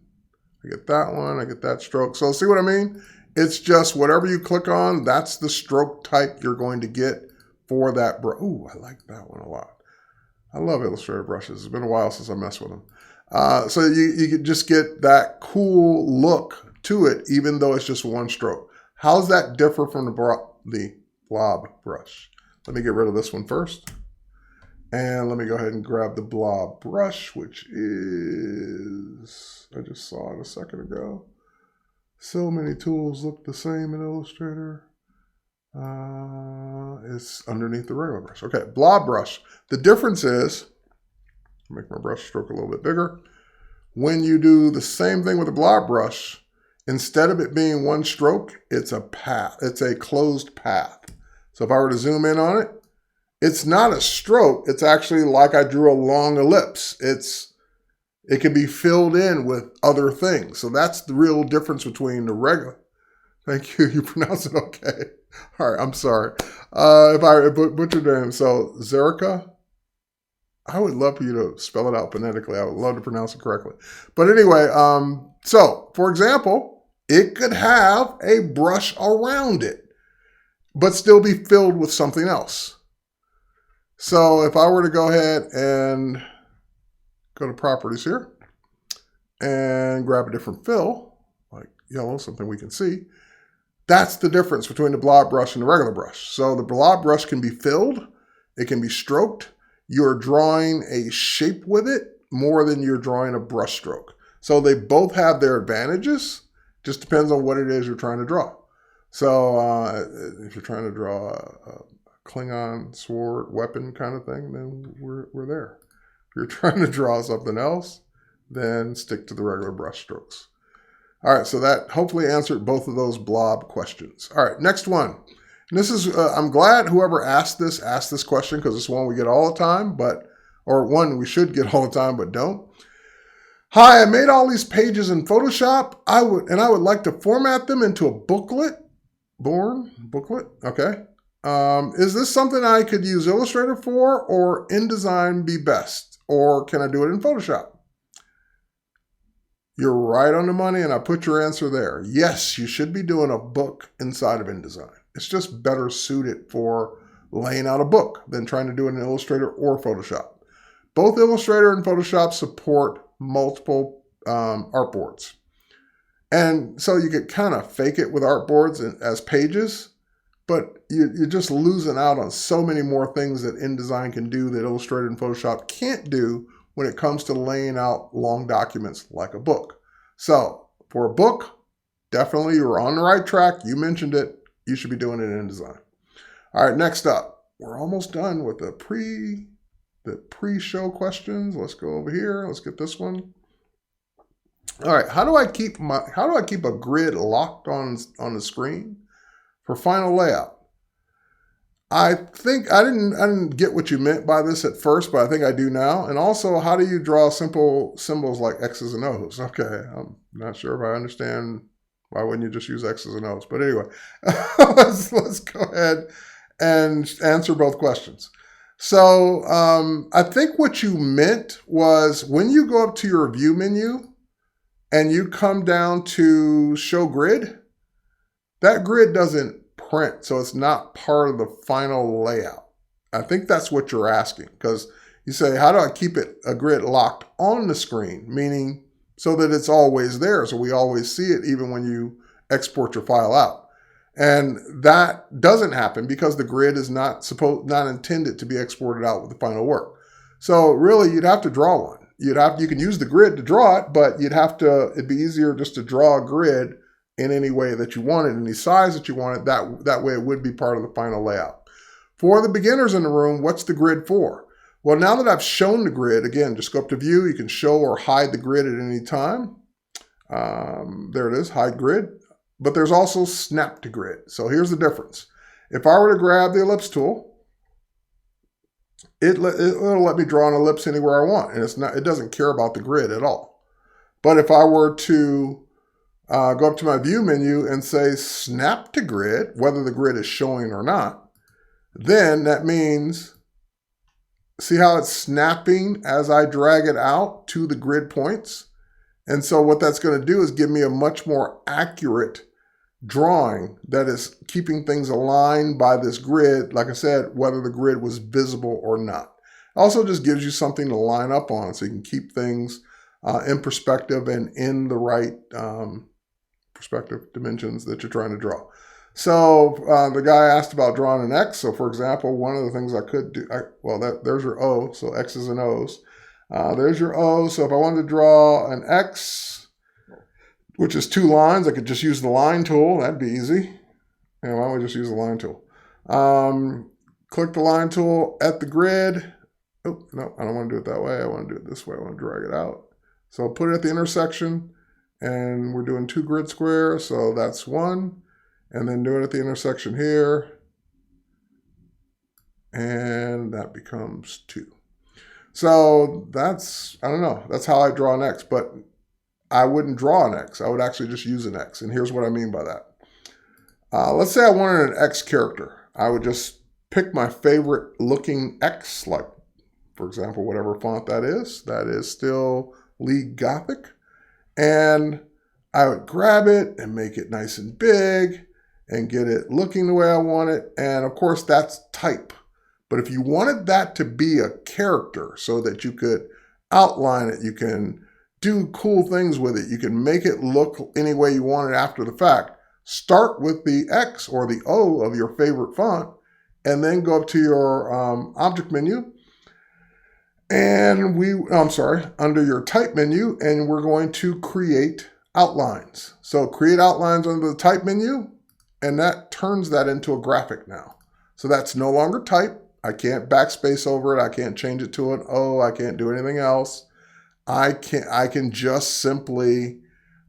I get that one, I get that stroke. So see what I mean? It's just whatever you click on, that's the stroke type you're going to get for that brush. Ooh, I like that one a lot. I love Illustrator brushes. It's been a while since I messed with them. So you can just get that cool look to it, even though it's just one stroke. How's that differ from the blob brush? Let me get rid of this one first. And let me go ahead and grab the blob brush, which is, I just saw it a second ago. So many tools look the same in Illustrator. It's underneath the regular brush. Okay, blob brush. The difference is, make my brush stroke a little bit bigger. When you do the same thing with the blob brush, instead of it being one stroke, it's a path. It's a closed path. So if I were to zoom in on it, it's not a stroke. It's actually like I drew a long ellipse. It can be filled in with other things. So that's the real difference between the regular. Thank you. You pronounce it okay. All right. I'm sorry. If I butchered your name. So Zerica, I would love for you to spell it out phonetically. I would love to pronounce it correctly. But anyway, so for example, it could have a brush around it, but still be filled with something else. So if I were to go ahead and go to properties here and grab a different fill, like yellow, something we can see, that's the difference between the blob brush and the regular brush. So the blob brush can be filled, it can be stroked. You're drawing a shape with it more than you're drawing a brush stroke. So they both have their advantages, just depends on what it is you're trying to draw. So if you're trying to draw a Klingon sword weapon kind of thing, then we're there. If you're trying to draw something else, then stick to the regular brush strokes. All right, so that hopefully answered both of those blob questions. All right, next one. And this is, I'm glad whoever asked this question, because it's one we get all the time, or one we should get all the time, but don't. Hi, I made all these pages in Photoshop. I would like to format them into a booklet. Booklet, okay. Is this something I could use Illustrator for, or InDesign be best? Or can I do it in Photoshop? You're right on the money, and I put your answer there. Yes, you should be doing a book inside of InDesign. It's just better suited for laying out a book than trying to do it in Illustrator or Photoshop. Both Illustrator and Photoshop support multiple artboards. And so you could kind of fake it with artboards as pages, but you're just losing out on so many more things that InDesign can do that Illustrator and Photoshop can't do when it comes to laying out long documents like a book. So for a book, definitely you're on the right track. You mentioned it. You should be doing it in InDesign. All right, next up, we're almost done with the pre-show questions. Let's go over here. Let's get this one. All right, how do I keep a grid locked on the screen for final layout? I think I didn't get what you meant by this at first, but I think I do now. And also, how do you draw simple symbols like X's and O's? Okay, I'm not sure if I understand. Why wouldn't you just use X's and O's? But anyway, let's go ahead and answer both questions. So I think what you meant was when you go up to your view menu and you come down to show grid, that grid doesn't print, so it's not part of the final layout. I think that's what you're asking, because you say, how do I keep a grid locked on the screen? Meaning so that it's always there, so we always see it even when you export your file out. And that doesn't happen because the grid is not intended to be exported out with the final work. So really, you'd have to draw one. You can use the grid to draw it, but it'd be easier just to draw a grid in any way that you want it, any size that you want it. That way it would be part of the final layout. For the beginners in the room, what's the grid for? Well, now that I've shown the grid, again, just go up to view. You can show or hide the grid at any time. There it is, hide grid. But there's also snap to grid. So here's the difference. If I were to grab the ellipse tool it'll let me draw an ellipse anywhere I want, and it doesn't care about the grid at all. But if I were to go up to my view menu and say snap to grid, whether the grid is showing or not, then that means, see how it's snapping as I drag it out to the grid points? And so what that's going to do is give me a much more accurate drawing that is keeping things aligned by this grid, like I said, whether the grid was visible or not. Also just gives you something to line up on so you can keep things in perspective and in the right perspective dimensions that you're trying to draw. So the guy asked about drawing an X. So for example, one of the things I could do, there's your O, so X's and O's. There's your O. So if I wanted to draw an X, which is 2 lines, I could just use the line tool. That'd be easy. And why don't we just use the line tool? Click the line tool at the grid. Oh, no, I don't want to do it that way. I want to do it this way. I want to drag it out. So I'll put it at the intersection, and we're doing 2 grid squares. So that's 1. And then do it at the intersection here. And that becomes 2. So that's, I don't know, that's how I draw an X. But I wouldn't draw an X. I would actually just use an X. And here's what I mean by that. Let's say I wanted an X character. I would just pick my favorite looking X, like, for example, whatever font that is. That is still League Gothic. And I would grab it and make it nice and big and get it looking the way I want it. And of course, that's type. But if you wanted that to be a character so that you could outline it, you can do cool things with it, you can make it look any way you want it after the fact, start with the X or the O of your favorite font, and then go up to your object menu, and under your type menu, and we're going to create outlines. So create outlines under the type menu, and that turns that into a graphic now. So that's no longer type. I can't backspace over it. I can't change it to an O. I can't do anything else. I can just simply,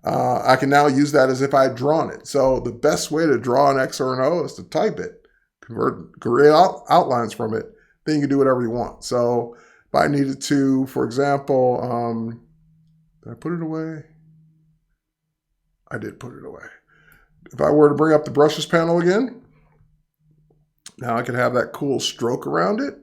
I can now use that as if I had drawn it. So the best way to draw an X or an O is to type it, create outlines from it. Then you can do whatever you want. So if I needed to, for example, did I put it away? I did put it away. If I were to bring up the brushes panel again, now I could have that cool stroke around it.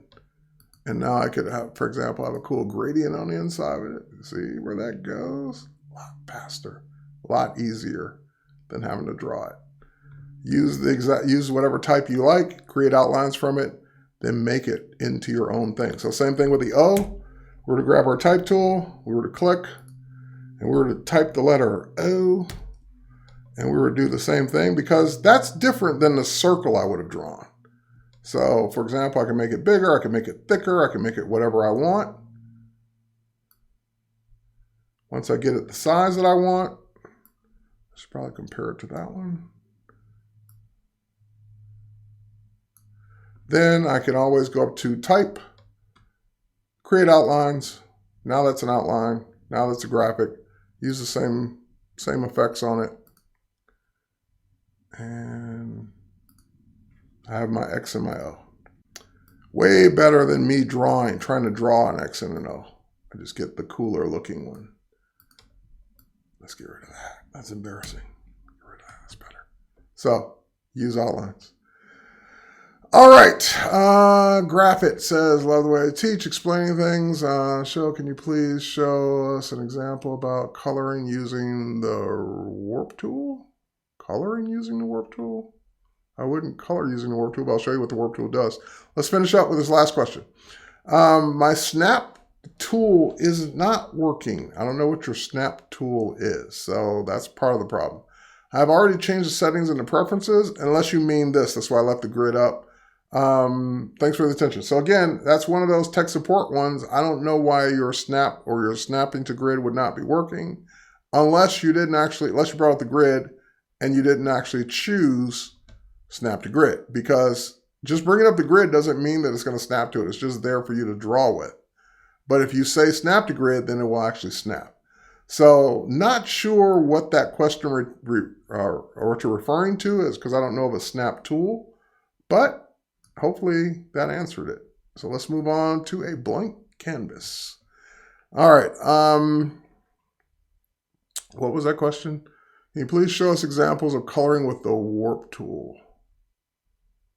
And now I could have, for example, have a cool gradient on the inside of it. See where that goes? A lot faster, a lot easier than having to draw it. Use whatever type you like, create outlines from it, then make it into your own thing. So same thing with the O. We're to grab our type tool, we were to click, and we were to type the letter O, and we were to do the same thing because that's different than the circle I would have drawn. So, for example, I can make it bigger, I can make it thicker, I can make it whatever I want. Once I get it the size that I want, I should probably compare it to that one. Then I can always go up to Type, Create Outlines. Now that's an outline. Now that's a graphic. Use the same effects on it. And I have my X and my O. Way better than me trying to draw an X and an O. I just get the cooler looking one. Let's get rid of that. That's embarrassing. Get rid of that. That's better. So, use outlines. All right. Graphic says, love the way I teach, explaining things. Can you please show us an example about coloring using the warp tool? Coloring using the warp tool? I wouldn't color using the warp tool, but I'll show you what the warp tool does. Let's finish up with this last question. My snap tool is not working. I don't know what your snap tool is, so that's part of the problem. I've already changed the settings and the preferences, unless you mean this. That's why I left the grid up. Thanks for the attention. So again, that's one of those tech support ones. I don't know why your snap or your snapping to grid would not be working unless you brought up the grid and you didn't actually choose snap to grid, because just bringing up the grid doesn't mean that it's going to snap to it. It's just there for you to draw with. But if you say snap to grid, then it will actually snap. So not sure what that question or what you're referring to is, because I don't know of a snap tool, but hopefully that answered it. So let's move on to a blank canvas. All right. What was that question? Can you please show us examples of coloring with the warp tool?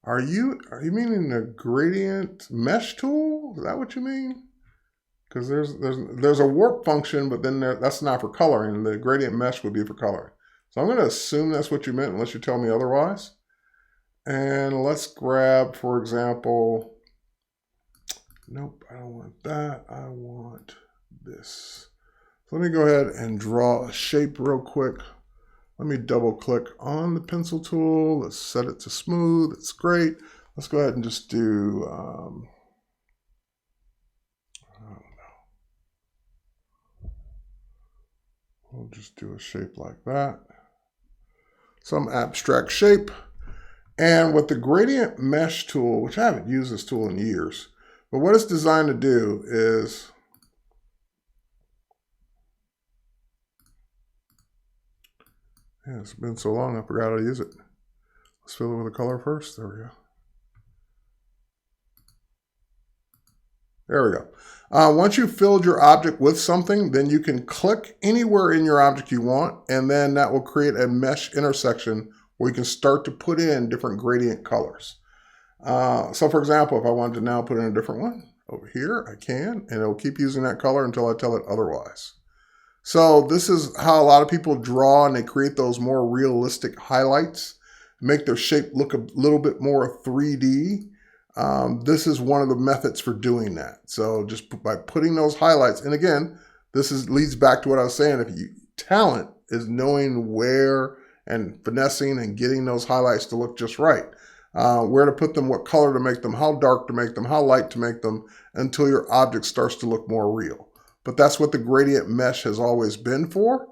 Are you meaning the gradient mesh tool? Is that what you mean? Because there's a warp function, but then that's not for coloring. The gradient mesh would be for coloring. So I'm going to assume that's what you meant unless you tell me otherwise. And let's grab, for example, nope, I don't want that. I want this. So let me go ahead and draw a shape real quick. Let me double click on the pencil tool. Let's set it to smooth. It's great. Let's go ahead and just do, I don't know. We'll just do a shape like that. Some abstract shape. And with the gradient mesh tool, which I haven't used this tool in years, but what it's designed to do is, yeah, it's been so long I forgot how to use it. Let's fill it with a color first. There we go. There we go. Once you've filled your object with something, then you can click anywhere in your object you want, and then that will create a mesh intersection where you can start to put in different gradient colors. So for example, if I wanted to now put in a different one over here, I can, and it'll keep using that color until I tell it otherwise. So this is how a lot of people draw, and they create those more realistic highlights, make their shape look a little bit more 3D. This is one of the methods for doing that. So just by putting those highlights, and again, this leads back to what I was saying. Talent is knowing where and finessing and getting those highlights to look just right. Where to put them, what color to make them, how dark to make them, how light to make them, until your object starts to look more real. But that's what the gradient mesh has always been for.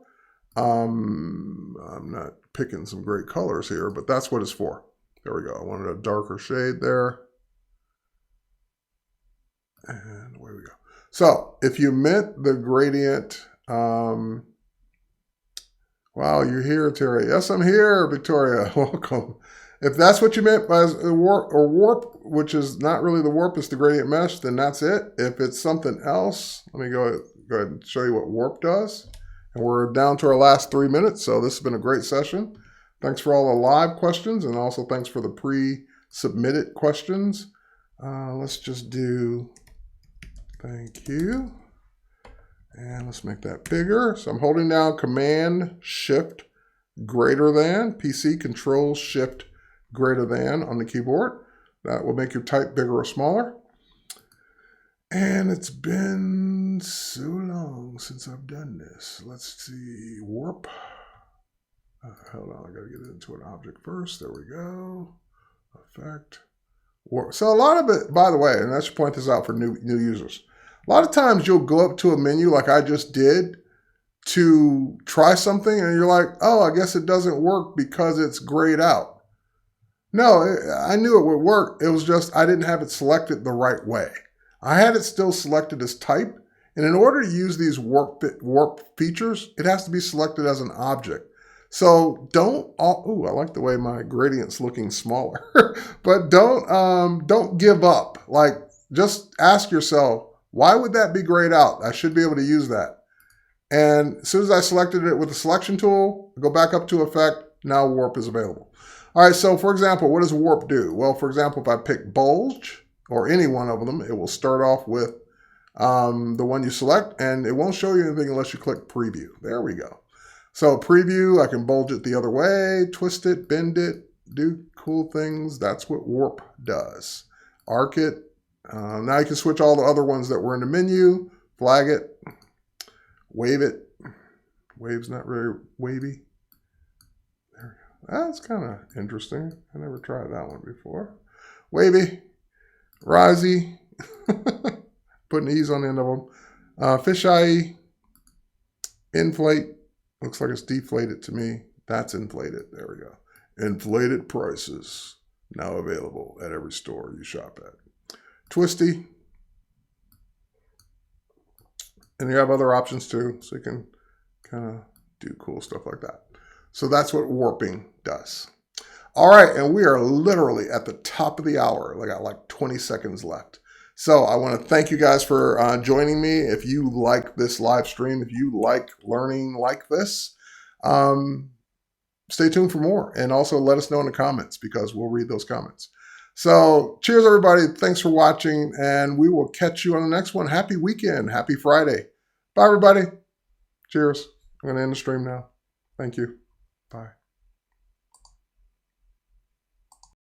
I'm not picking some great colors here, but that's what it's for. There we go. I wanted a darker shade there. And away we go. So if you meant the gradient, wow, you're here, Terry. Yes, I'm here, Victoria. Welcome. If that's what you meant by warp, which is not really the warp, it's the gradient mesh, then that's it. If it's something else, let me go ahead and show you what warp does. And we're down to our last 3 minutes, so this has been a great session. Thanks for all the live questions, and also thanks for the pre-submitted questions. Let's just do thank you. And let's make that bigger. So I'm holding down Command Shift greater than, PC Control Shift greater than on the keyboard. That will make your type bigger or smaller. And it's been so long since I've done this. Let's see, warp. Hold on, I gotta get into an object first. There we go. Effect. Warp. So a lot of it, by the way, and I should point this out for new users. A lot of times you'll go up to a menu like I just did to try something and you're like, oh, I guess it doesn't work because it's grayed out. No, I knew it would work. It was just I didn't have it selected the right way. I had it still selected as type, and in order to use these warp features, it has to be selected as an object. So don't, I like the way my gradient's looking smaller, but don't give up. Like, just ask yourself, why would that be grayed out? I should be able to use that. And as soon as I selected it with the selection tool, go back up to effect, now warp is available. All right, so for example, what does warp do? Well, for example, if I pick bulge or any one of them, it will start off with the one you select, and it won't show you anything unless you click preview. There we go. So preview, I can bulge it the other way, twist it, bend it, do cool things. That's what warp does. Arc it. Now you can switch all the other ones that were in the menu, flag it, wave it. Wave's not very wavy. There we go. That's kind of interesting. I never tried that one before. Wavy, risey, putting E's on the end of them. Fisheye, inflate. Looks like it's deflated to me. That's inflated. There we go. Inflated prices now available at every store you shop at. Twisty. And you have other options too, so you can kind of do cool stuff like that. So that's what warping does. All right, and we are literally at the top of the hour. I got like 20 seconds left. So I want to thank you guys for joining me. If you like this live stream, if you like learning like this, stay tuned for more. And also let us know in the comments because we'll read those comments. So cheers, everybody. Thanks for watching. And we will catch you on the next one. Happy weekend. Happy Friday. Bye, everybody. Cheers. I'm going to end the stream now. Thank you. Bye.